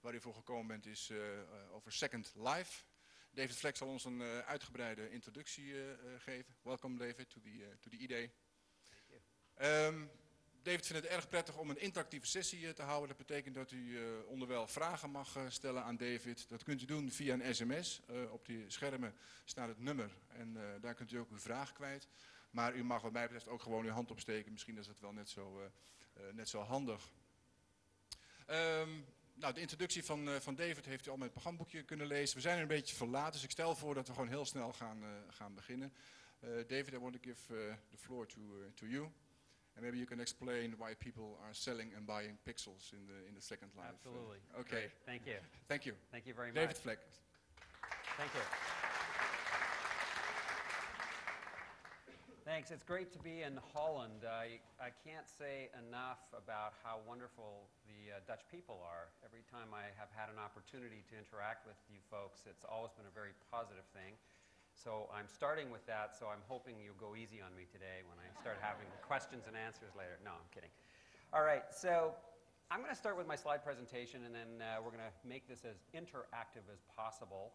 Waar u voor gekomen bent is over Second Life. David Vlek zal ons een uitgebreide introductie geven. Welkom David to the e.day. David vindt het erg prettig om een interactieve sessie te houden. Dat betekent dat u onderwijl vragen mag stellen aan David. Dat kunt u doen via een sms. Op die schermen staat het nummer en daar kunt u ook uw vraag kwijt. Maar u mag wat mij betreft ook gewoon uw hand opsteken. Misschien is dat wel net zo handig. Nou, de introductie van David heeft u al met het programmaboekje kunnen lezen. We zijn er een beetje verlaat, dus ik stel voor dat we gewoon heel snel gaan beginnen. David, I want to give the floor to you. And maybe you can explain why people are selling and buying pixels in the Second Life. Absolutely. Okay. Great. Thank you. Thank you. Thank you very much. David Vlek. Thank you. Thanks. It's great to be in Holland. I can't say enough about how wonderful the Dutch people are. Every time I have had an opportunity to interact with you folks, it's always been a very positive thing. So I'm starting with that, so I'm hoping you'll go easy on me today when I start having questions and answers later. No, I'm kidding. All right, so I'm going to start with my slide presentation, and then we're going to make this as interactive as possible.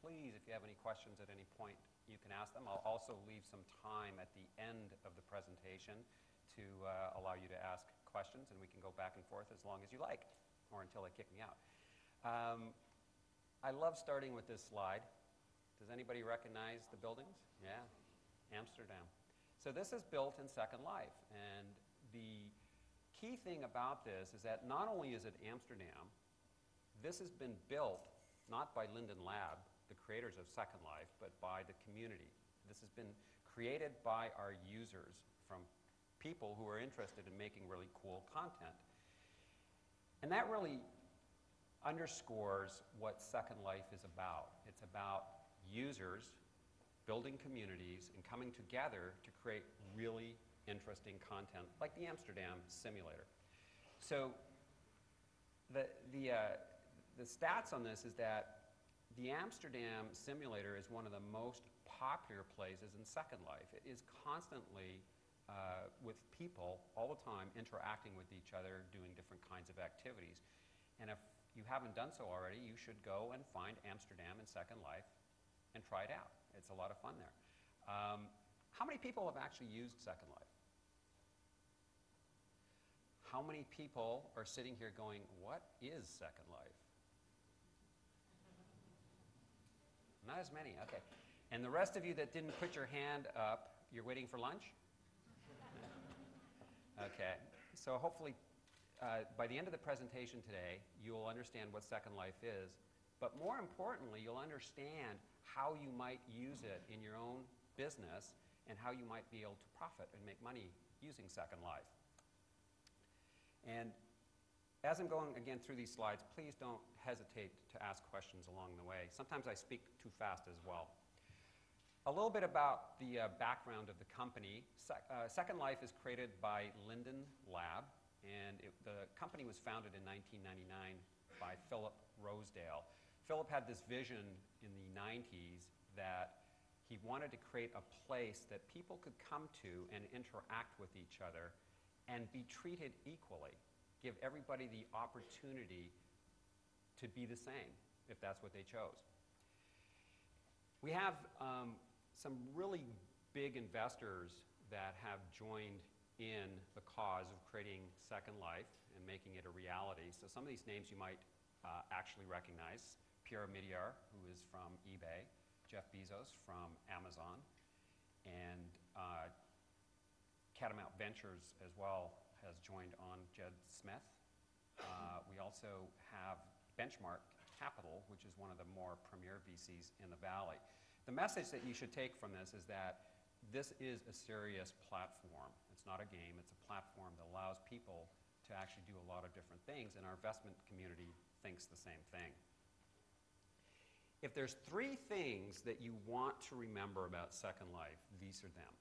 Please, if you have any questions at any point, you can ask them. I'll also leave some time at the end of the presentation to allow you to ask questions, and we can go back and forth as long as you like, or until they kick me out. I love starting with this slide. Does anybody recognize the buildings? Yeah, Amsterdam. So this is built in Second Life, and the key thing about this is that not only is it Amsterdam, this has been built not by Linden Lab, the creators of Second Life, but by the community. This has been created by our users, from people who are interested in making really cool content. And that really underscores what Second Life is about. It's about users building communities and coming together to create really interesting content, like the Amsterdam simulator. So the stats on this is that the Amsterdam simulator is one of the most popular places in Second Life. It is constantly with people all the time interacting with each other, doing different kinds of activities. And if you haven't done so already, you should go and find Amsterdam in Second Life and try it out. It's a lot of fun there. How many people have actually used Second Life? How many people are sitting here going, what is Second Life? Not as many, okay. And the rest of you that didn't put your hand up, you're waiting for lunch? Okay, so hopefully by the end of the presentation today, you'll understand what Second Life is, but more importantly, you'll understand how you might use it in your own business and how you might be able to profit and make money using Second Life. And as I'm going again through these slides, please don't hesitate to ask questions along the way. Sometimes I speak too fast as well. A little bit about the background of the company. Second Life is created by Linden Lab, and the company was founded in 1999 by Philip Rosedale. Philip had this vision in the 90s that he wanted to create a place that people could come to and interact with each other and be treated equally, give everybody the opportunity to be the same, if that's what they chose. We have some really big investors that have joined in the cause of creating Second Life and making it a reality. So some of these names you might actually recognize. Pierre Midyar, who is from eBay, Jeff Bezos from Amazon, and Catamount Ventures as well has joined on, Jed Smith. We also have Benchmark Capital, which is one of the more premier VCs in the Valley. The message that you should take from this is that this is a serious platform. It's not a game, it's a platform that allows people to actually do a lot of different things, and our investment community thinks the same thing. If there's three things that you want to remember about Second Life, these are them.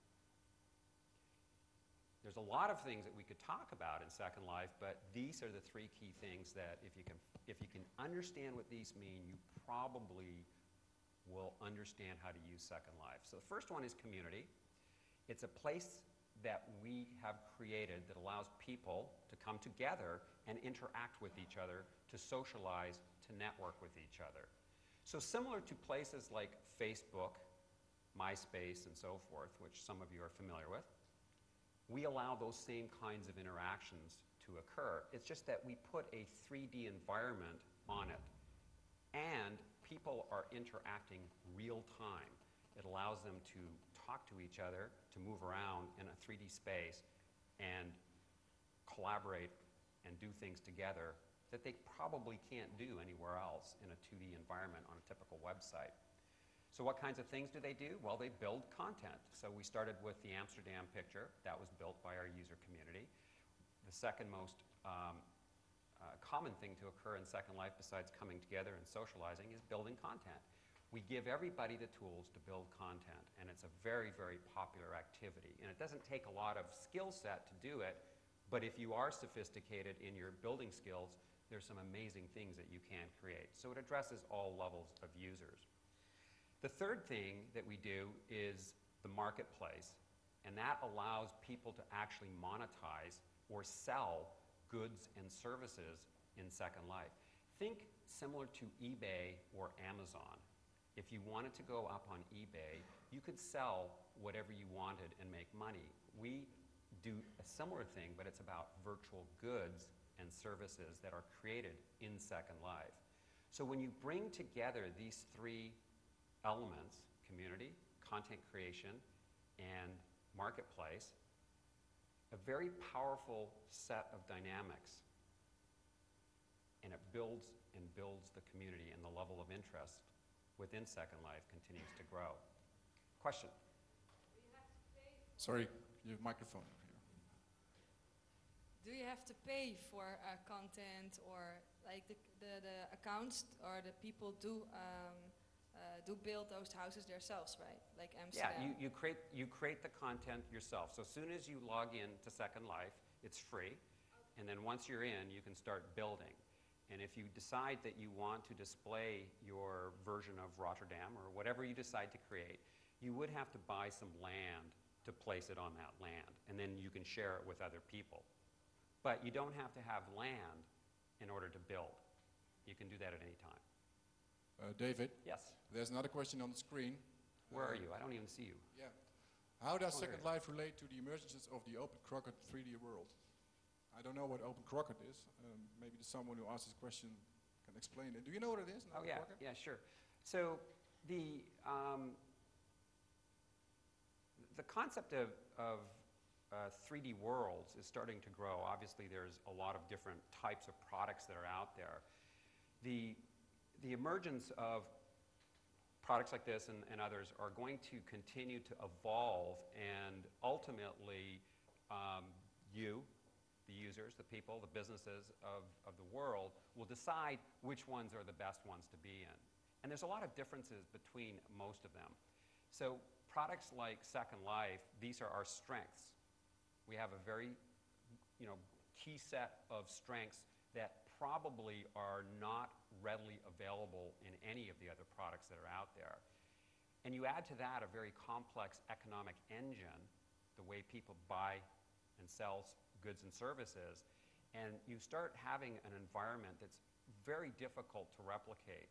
There's a lot of things that we could talk about in Second Life, but these are the three key things that if you can understand what these mean, you probably will understand how to use Second Life. So the first one is community. It's a place that we have created that allows people to come together and interact with each other, to socialize, to network with each other. So similar to places like Facebook, MySpace, and so forth, which some of you are familiar with, we allow those same kinds of interactions to occur. It's just that we put a 3D environment on it, and people are interacting real time. It allows them to talk to each other, to move around in a 3D space, and collaborate and do things together that they probably can't do anywhere else in a 2D environment on a typical website. So what kinds of things do? Well, they build content. So we started with the Amsterdam picture. That was built by our user community. The second most common thing to occur in Second Life, besides coming together and socializing, is building content. We give everybody the tools to build content, and it's a very, very popular activity. And it doesn't take a lot of skill set to do it, but if you are sophisticated in your building skills, there's some amazing things that you can create. So it addresses all levels of users. The third thing that we do is the marketplace, and that allows people to actually monetize or sell goods and services in Second Life. Think similar to eBay or Amazon. If you wanted to go up on eBay, you could sell whatever you wanted and make money. We do a similar thing, but it's about virtual goods and services that are created in Second Life. So when you bring together these three elements, community, content creation, and marketplace, a very powerful set of dynamics, and it builds and builds the community, and the level of interest within Second Life continues to grow. Question? Sorry, your microphone. Do you have to pay for content, or like the accounts or the people do build those houses themselves, right? Like Amsterdam. Yeah, you create the content yourself. So as soon as you log in to Second Life, it's free, and then once you're in, you can start building. And if you decide that you want to display your version of Rotterdam or whatever you decide to create, you would have to buy some land to place it on that land, and then you can share it with other people. But you don't have to have land in order to build. You can do that at any time. David? Yes? There's another question on the screen. Where are you? I don't even see you. Yeah. How does Oh, Second there. Life relate to the emergence of the Open Crockett 3D world? I don't know what Open Crockett is. Maybe someone who asked this question can explain it. Do you know what it is? Oh, Open yeah, Crockett? yeah, sure. So the concept of 3D worlds is starting to grow. Obviously, there's a lot of different types of products that are out there. The emergence of products like this and others are going to continue to evolve, and ultimately you, the users, the people, the businesses of the world will decide which ones are the best ones to be in. And there's a lot of differences between most of them. So products like Second Life, these are our strengths. We have a very key set of strengths that probably are not readily available in any of the other products that are out there. And you add to that a very complex economic engine, the way people buy and sell goods and services, and you start having an environment that's very difficult to replicate.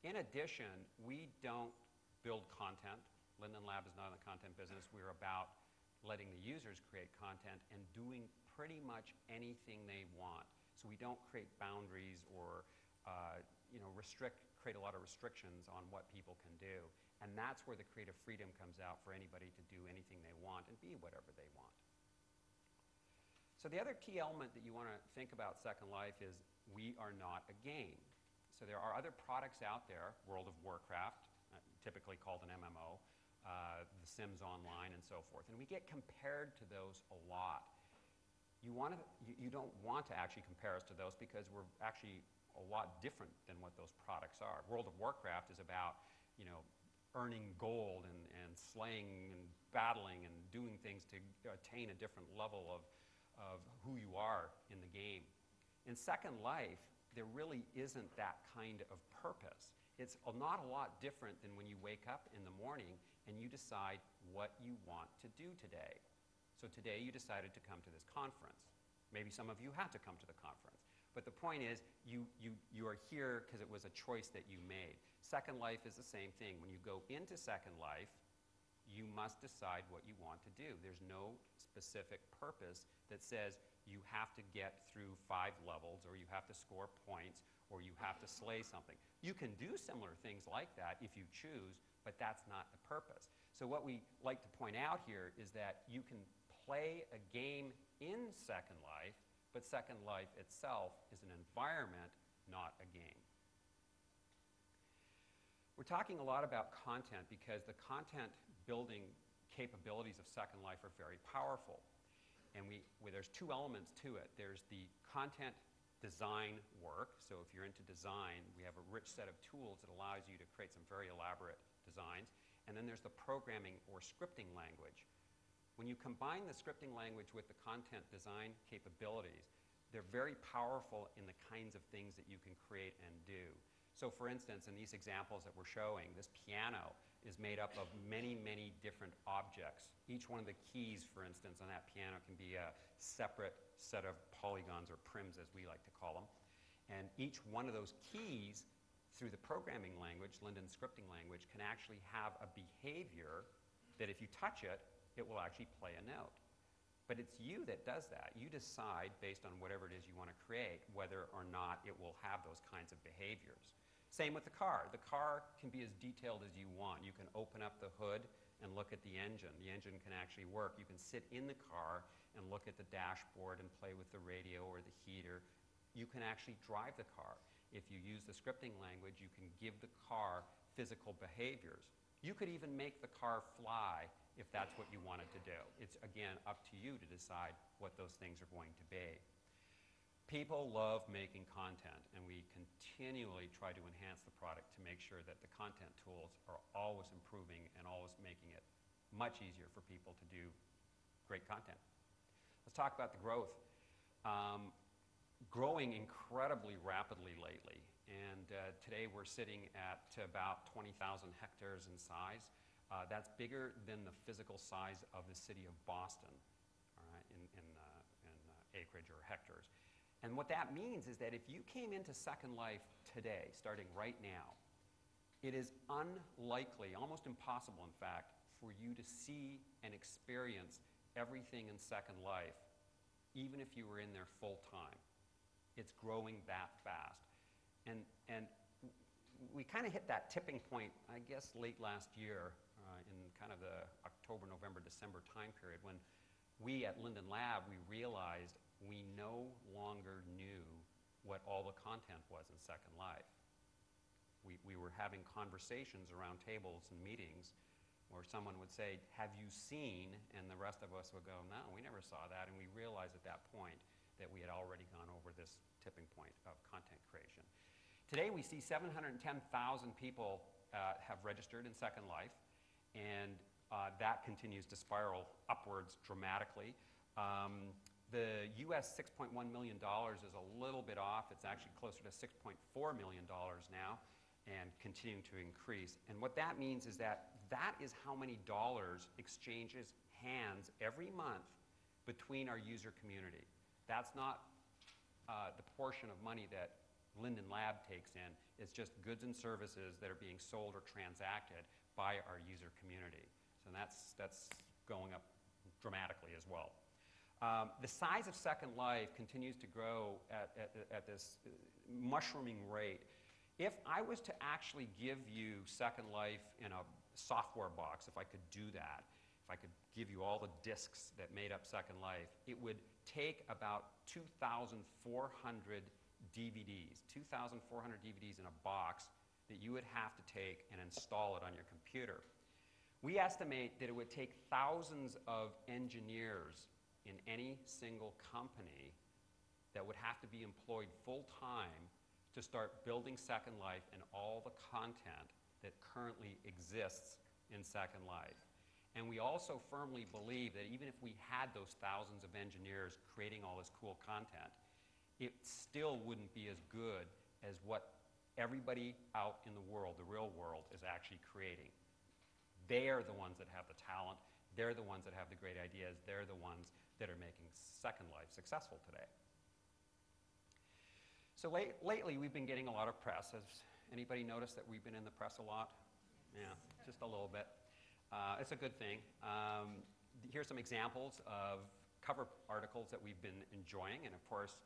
In addition, we don't build content. Linden Lab is not in the content business. We're about letting the users create content and doing pretty much anything they want. So we don't create boundaries or create a lot of restrictions on what people can do. And that's where the creative freedom comes out for anybody to do anything they want and be whatever they want. So the other key element that you want to think about Second Life is we are not a game. So there are other products out there, World of Warcraft, typically called an MMO, The Sims Online, and so forth. And we get compared to those a lot. You don't want to actually compare us to those because we're actually a lot different than what those products are. World of Warcraft is about, earning gold and slaying and battling and doing things to attain a different level of who you are in the game. In Second Life, there really isn't that kind of purpose. It's not a lot different than when you wake up in the morning and you decide what you want to do today. So today you decided to come to this conference. Maybe some of you had to come to the conference. But the point is, you are here because it was a choice that you made. Second Life is the same thing. When you go into Second Life, you must decide what you want to do. There's no specific purpose that says you have to get through 5 levels, or you have to score points, or you have to slay something. You can do similar things like that if you choose, but that's not the purpose. So what we like to point out here is that you can play a game in Second Life, but Second Life itself is an environment, not a game. We're talking a lot about content because the content building capabilities of Second Life are very powerful. And there's 2 elements to it. There's the content design work. So if you're into design, we have a rich set of tools that allows you to create some very elaborate designs. And then there's the programming or scripting language. When you combine the scripting language with the content design capabilities, they're very powerful in the kinds of things that you can create and do. So for instance, in these examples that we're showing, this piano is made up of many, many different objects. Each one of the keys, for instance, on that piano can be a separate set of polygons or prims, as we like to call them. And each one of those keys, through the programming language, Linden's scripting language, can actually have a behavior that if you touch it, it will actually play a note. But it's you that does that. You decide, based on whatever it is you want to create, whether or not it will have those kinds of behaviors. Same with the car. The car can be as detailed as you want. You can open up the hood and look at the engine. The engine can actually work. You can sit in the car and look at the dashboard and play with the radio or the heater. You can actually drive the car. If you use the scripting language, you can give the car physical behaviors. You could even make the car fly if that's what you wanted to do. It's, again, up to you to decide what those things are going to be. People love making content, and we continually try to enhance the product to make sure that the content tools are always improving and always making it much easier for people to do great content. Let's talk about the growth. Growing incredibly rapidly lately, and today we're sitting at about 20,000 hectares in size. That's bigger than the physical size of the city of Boston, all right, in acreage or hectares. And what that means is that if you came into Second Life today, starting right now, it is unlikely, almost impossible in fact, for you to see and experience everything in Second Life, even if you were in there full time. It's growing that fast. And we kind of hit that tipping point, I guess, late last year in kind of the October, November, December time period when we at Linden Lab, we realized we no longer knew what all the content was in Second Life. We were having conversations around tables and meetings where someone would say, "Have you seen?" And the rest of us would go, "No, we never saw that." And we realized at that point that we had already gone over this tipping point of content creation. Today we see 710,000 people have registered in Second Life, and that continues to spiral upwards dramatically. The US $6.1 million is a little bit off. It's actually closer to $6.4 million now and continuing to increase. And what that means is that that is how many dollars exchanges hands every month between our user community. That's not the portion of money that Linden Lab takes in. It's just goods and services that are being sold or transacted by our user community. So that's going up dramatically as well. The size of Second Life continues to grow at this mushrooming rate. If I was to actually give you Second Life in a software box, if I could do that, if I could give you all the discs that made up Second Life, it would take about 2,400 DVDs, 2,400 DVDs in a box that you would have to take and install it on your computer. We estimate that it would take thousands of engineers in any single company that would have to be employed full-time to start building Second Life and all the content that currently exists in Second Life. And we also firmly believe that even if we had those thousands of engineers creating all this cool content, it still wouldn't be as good as what everybody out in the world, the real world, is actually creating. They are the ones that have the talent. They're the ones that have the great ideas. They're the ones that are making Second Life successful today. So lately, we've been getting a lot of press. Has anybody noticed that we've been in the press a lot? Yeah, just a little bit. It's a good thing. Here's some examples of cover articles that we've been enjoying, and of course,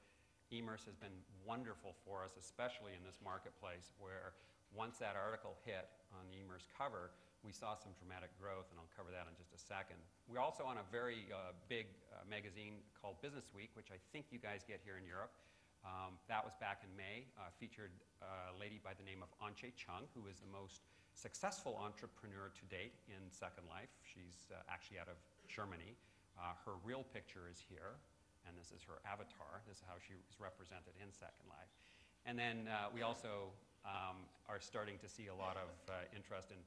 eMmerse has been wonderful for us, especially in this marketplace, where once that article hit on the eMmerse cover, we saw some dramatic growth, and I'll cover that in just a second. We're also on a very big magazine called Business Week, which I think you guys get here in Europe. That was back in May, featured a lady by the name of Anche Chung, who is the most successful entrepreneur to date in Second Life. She's actually out of Germany. Her real picture is here, and this is her avatar. This is how she is represented in Second Life. And then we also are starting to see a lot of interest in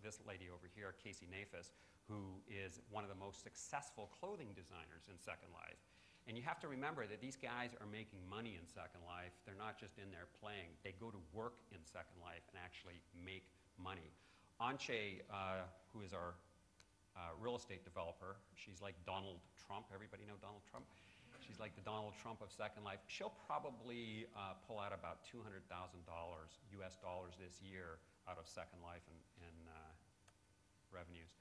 this lady over here, Casey Nafis, who is one of the most successful clothing designers in Second Life. And you have to remember that these guys are making money in Second Life. They're not just in there playing. They go to work in Second Life and actually make money. Anche, who is our real estate developer, she's like Donald Trump. Everybody know Donald Trump? She's like the Donald Trump of Second Life. She'll probably pull out about $200,000 US dollars this year out of Second Life and revenues.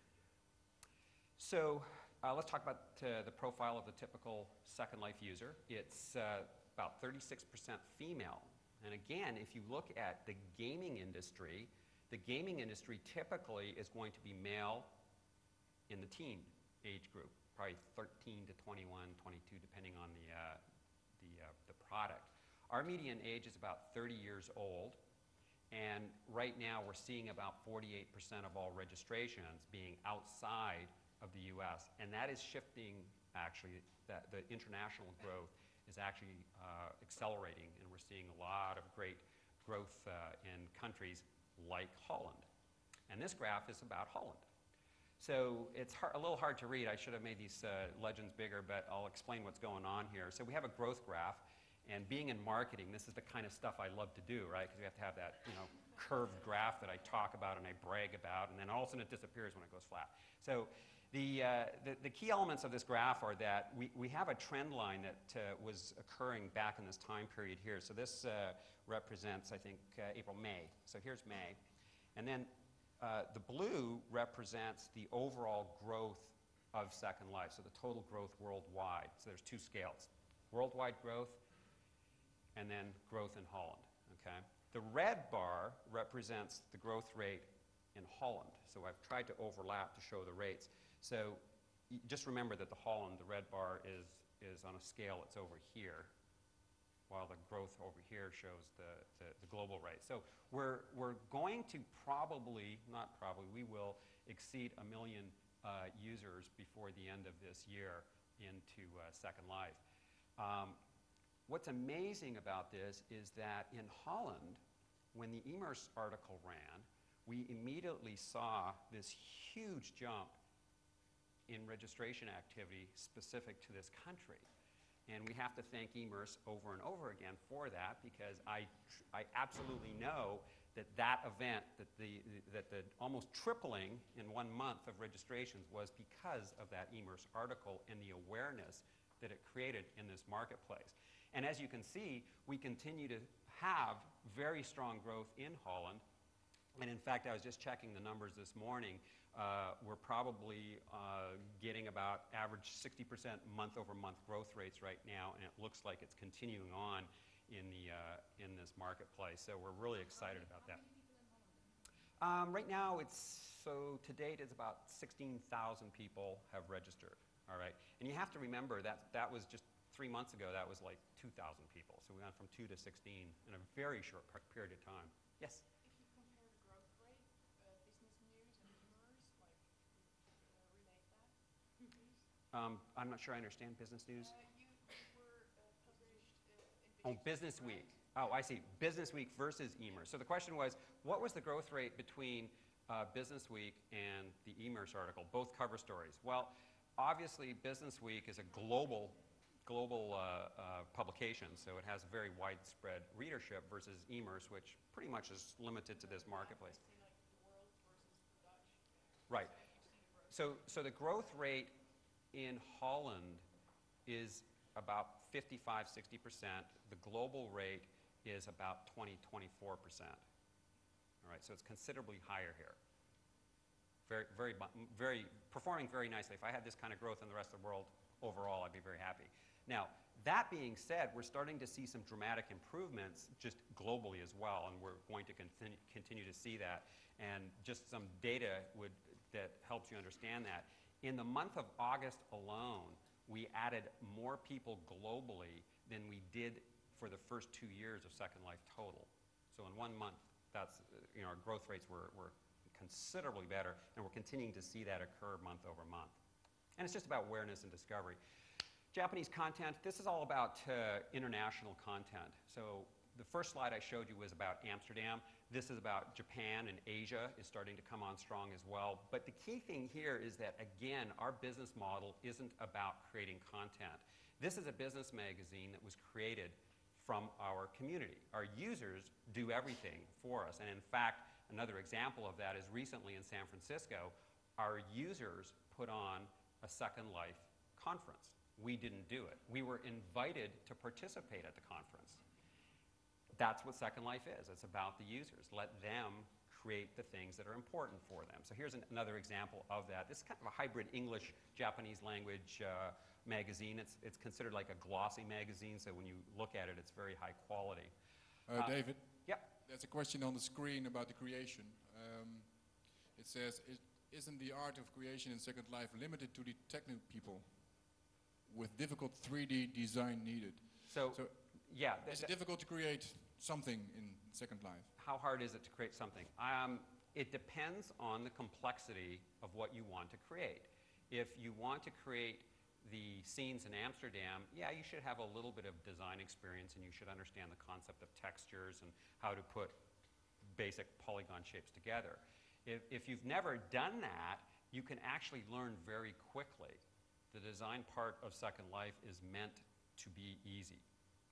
So let's talk about the profile of the typical Second Life user. It's about 36% female. And again, if you look at the gaming industry typically is going to be male in the teen age group, probably 13 to 21, 22, depending on the product. Our median age is about 30 years old, and right now we're seeing about 48% of all registrations being outside of the US, and that is shifting, actually. The international growth is actually accelerating, and we're seeing a lot of great growth in countries like Holland. And this graph is about Holland. So it's a little hard to read. I should have made these legends bigger, but I'll explain what's going on here. So we have a growth graph, and being in marketing, this is the kind of stuff I love to do, right? Because we have to have that, curved graph that I talk about and I brag about, and then all of a sudden it disappears when it goes flat. So the key elements of this graph are that we have a trend line that was occurring back in this time period here. So this represents, I think, April, May. So here's May. And then the blue represents the overall growth of Second Life, so the total growth worldwide. So there's two scales, worldwide growth and then growth in Holland, okay? The red bar represents the growth rate in Holland. So I've tried to overlap to show the rates. So just remember that the Holland, the red bar, is on a scale that's over here, while the growth over here shows the global rate. So we're going to we will exceed 1 million users before the end of this year into Second Life. What's amazing about this is that in Holland, when the eMmerse article ran, we immediately saw this huge jump in registration activity specific to this country. And we have to thank eMmerse over and over again for that, because I absolutely know that event, that the almost tripling in 1 month of registrations was because of that eMmerse article and the awareness that it created in this marketplace. And as you can see, we continue to have very strong growth in Holland. And in fact, I was just checking the numbers this morning. We're probably getting about average 60% month-over-month growth rates right now, and it looks like it's continuing on in this marketplace. So we're really excited about that. Right now, to date, it's about 16,000 people have registered. All right, and you have to remember that was just 3 months ago. That was like 2,000 people. So we went from 2 to 16 in a very short period of time. Yes. I'm not sure I understand Business News. You were published in Business Week. Oh, I see. Business Week versus eMmerse. So the question was, what was the growth rate between Business Week and the eMmerse article, both cover stories? Well, obviously, Business Week is a global publication, so it has a very widespread readership versus eMmerse, which pretty much is limited to this marketplace. like the world versus the Dutch. Right. So the growth rate in Holland is about 55, 60%. The global rate is about 20, 24%. All right, so it's considerably higher here. Performing very nicely. If I had this kind of growth in the rest of the world overall, I'd be very happy. Now, that being said, we're starting to see some dramatic improvements just globally as well, and we're going to continue to see that. And just some data that helps you understand that. In the month of August alone, we added more people globally than we did for the first 2 years of Second Life total. So in 1 month, that's, our growth rates were considerably better, and we're continuing to see that occur month over month. And it's just about awareness and discovery. Japanese content, this is all about international content. So the first slide I showed you was about Amsterdam. This is about Japan, and Asia is starting to come on strong as well. But the key thing here is that, again, our business model isn't about creating content. This is a business magazine that was created from our community. Our users do everything for us. And in fact, another example of that is recently in San Francisco, our users put on a Second Life conference. We didn't do it. We were invited to participate at the conference. That's what Second Life is. It's about the users. Let them create the things that are important for them. So here's another example of that. This is kind of a hybrid English-Japanese language magazine. It's considered like a glossy magazine, so when you look at it, it's very high quality. David? Yep. There's a question on the screen about the creation. It says, isn't the art of creation in Second Life limited to the technical people with difficult 3D design needed? So yeah. Is it difficult to create something in Second Life? How hard is it to create something? It depends on the complexity of what you want to create. If you want to create the scenes in Amsterdam, yeah, you should have a little bit of design experience, and you should understand the concept of textures and how to put basic polygon shapes together. If you've never done that, you can actually learn very quickly. The design part of Second Life is meant to be easy.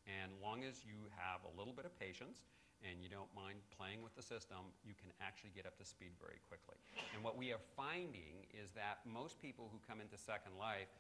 And long as you have a little bit of patience and you don't mind playing with the system, you can actually get up to speed very quickly. And what we are finding is that most people who come into Second Life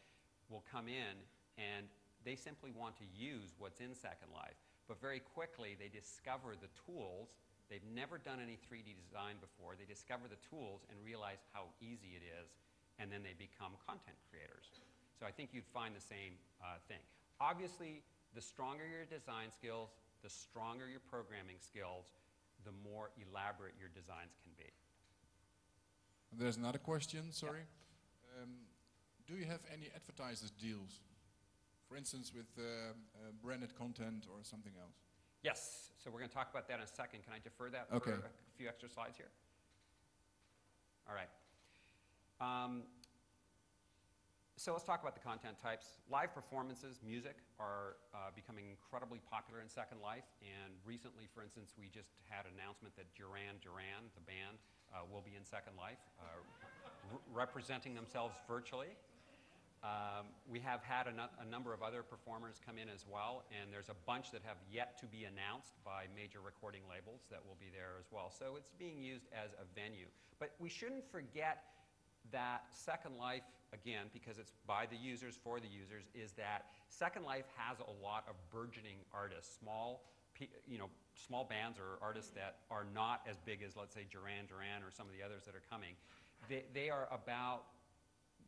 will come in and they simply want to use what's in Second Life. But very quickly they discover the tools. They've never done any 3D design before. They discover the tools and realize how easy it is, and then they become content creators. So I think you'd find the same thing. Obviously, the stronger your design skills, the stronger your programming skills, the more elaborate your designs can be. There's another question, sorry. Yep. Do you have any advertisers deals? For instance, with branded content or something else? Yes, so we're going to talk about that in a second. Can I defer that for Okay. a few extra slides here? All right. So let's talk about the content types. Live performances, music, are becoming incredibly popular in Second Life. And recently, for instance, we just had an announcement that Duran Duran, the band, will be in Second Life, representing themselves virtually. We have had a number of other performers come in as well, and there's a bunch that have yet to be announced by major recording labels that will be there as well. So it's being used as a venue. But we shouldn't forget that Second Life, again, because it's by the users, for the users, is that Second Life has a lot of burgeoning artists, small bands or artists that are not as big as, let's say, Duran Duran or some of the others that are coming. They are about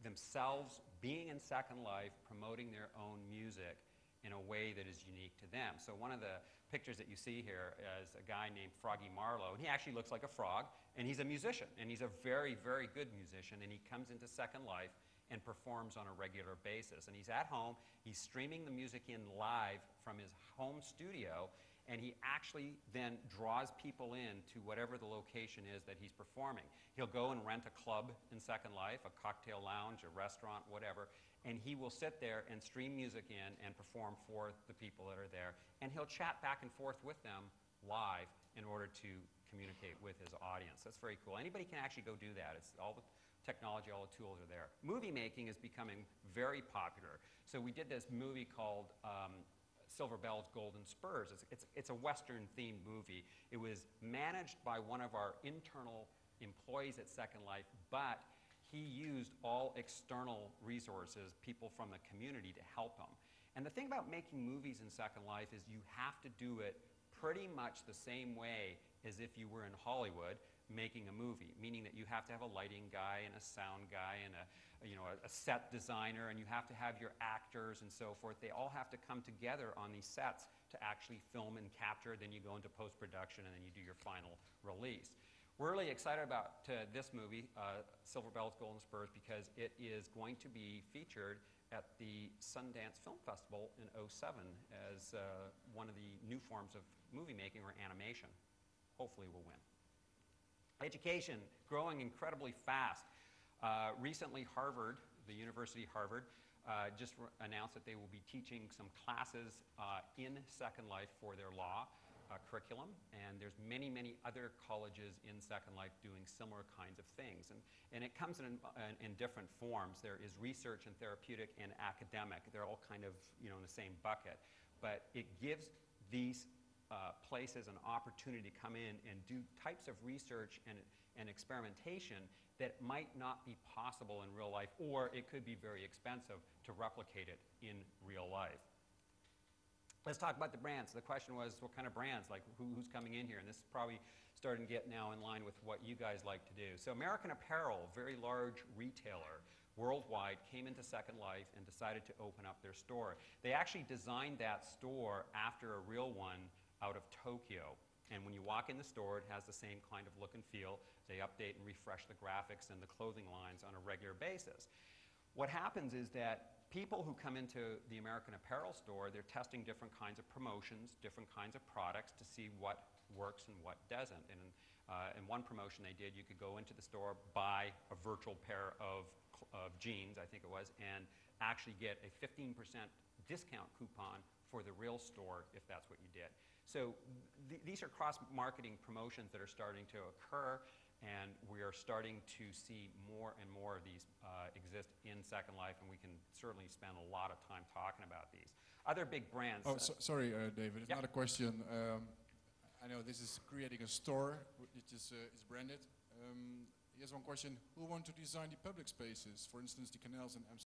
themselves being in Second Life, promoting their own music in a way that is unique to them. So one of the pictures that you see here is a guy named Froggy Marlowe, and he actually looks like a frog, and he's a musician, and he's a very, very good musician, and he comes into Second Life and performs on a regular basis. And he's at home, he's streaming the music in live from his home studio, and he actually then draws people in to whatever the location is that he's performing. He'll go and rent a club in Second Life, a cocktail lounge, a restaurant, whatever, and he will sit there and stream music in and perform for the people that are there. And he'll chat back and forth with them live in order to communicate with his audience. That's very cool. Anybody can actually go do that. It's all the technology, all the tools are there. Movie making is becoming very popular. So we did this movie called Silver Bells, Golden Spurs. It's a Western-themed movie. It was managed by one of our internal employees at Second Life, but he used all external resources, people from the community, to help him. And the thing about making movies in Second Life is you have to do it pretty much the same way as if you were in Hollywood making a movie, meaning that you have to have a lighting guy and a sound guy and a set designer, and you have to have your actors and so forth. They all have to come together on these sets to actually film and capture. Then you go into post-production, and then you do your final release. We're really excited about this movie, Silver Bells, Golden Spurs, because it is going to be featured at the Sundance Film Festival in '07 as one of the new forms of movie making or animation. Hopefully we'll win. Education, growing incredibly fast. Recently Harvard, the University of Harvard, just announced that they will be teaching some classes in Second Life for their law curriculum, and there's many, many other colleges in Second Life doing similar kinds of things. And it comes in different forms. There is research and therapeutic and academic. They're all kind of in the same bucket. But it gives these places an opportunity to come in and do types of research and experimentation that might not be possible in real life, or it could be very expensive to replicate it in real life. Let's talk about the brands. The question was, what kind of brands? Like, who's coming in here? And this is probably starting to get now in line with what you guys like to do. So American Apparel, very large retailer worldwide, came into Second Life and decided to open up their store. They actually designed that store after a real one out of Tokyo. And when you walk in the store, it has the same kind of look and feel. They update and refresh the graphics and the clothing lines on a regular basis. What happens is that people who come into the American Apparel store, they're testing different kinds of promotions, different kinds of products to see what works and what doesn't. And in one promotion they did, you could go into the store, buy a virtual pair of jeans, I think it was, and actually get a 15% discount coupon for the real store if that's what you did. So these are cross-marketing promotions that are starting to occur, and we are starting to see more and more of these exist in Second Life, and we can certainly spend a lot of time talking about these. Other big brands. Oh, sorry, David. It's Yep. not a question. I know this is creating a store, which is branded. Here's one question. Who want to design the public spaces? For instance, the canals in Amsterdam.